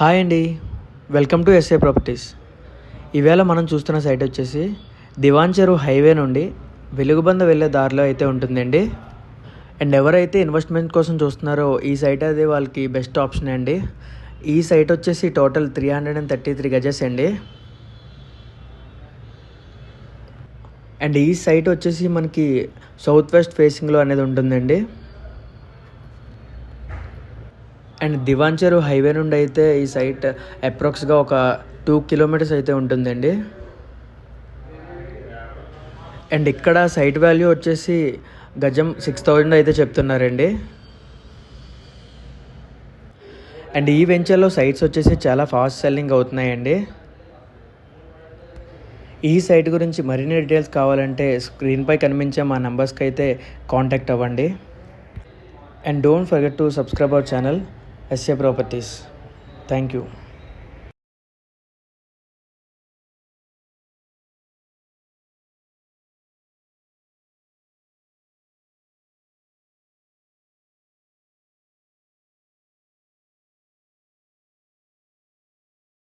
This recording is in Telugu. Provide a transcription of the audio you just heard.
హాయ్ అండి, వెల్కమ్ టు ఎస్ఏ ప్రాపర్టీస్. ఈవేళ మనం చూస్తున్న సైట్ వచ్చేసి దివాన్ చెరువు హైవే నుండి వెలుగుబంద వెళ్ళే దారిలో అయితే ఉంటుందండి. అండ్ ఎవరైతే ఇన్వెస్ట్మెంట్ కోసం చూస్తున్నారో ఈ సైట్ అది వాళ్ళకి బెస్ట్ ఆప్షన్ అండి. ఈ సైట్ వచ్చేసి టోటల్ 333 గజెస్ అండి. అండ్ ఈ సైట్ వచ్చేసి మనకి సౌత్ వెస్ట్ ఫేసింగ్లో అనేది ఉంటుందండి. అండ్ దివాన్ చెరువు హైవే నుండి అయితే ఈ సైట్ అప్రాక్స్గా ఒక 2 కిలోమీటర్స్ అయితే ఉంటుందండి. అండ్ ఇక్కడ సైట్ వాల్యూ వచ్చేసి గజం 6,000 అయితే చెప్తున్నారండి. అండ్ ఈ వెంచర్లో సైట్స్ వచ్చేసి చాలా ఫాస్ట్ సెల్లింగ్ అవుతున్నాయండి. ఈ సైట్ గురించి మరిన్ని డీటెయిల్స్ కావాలంటే స్క్రీన్పై కనిపించే మా నెంబర్స్కి అయితే కాంటాక్ట్ అవ్వండి. And don't forget to subscribe our channel SA properties. Thank you.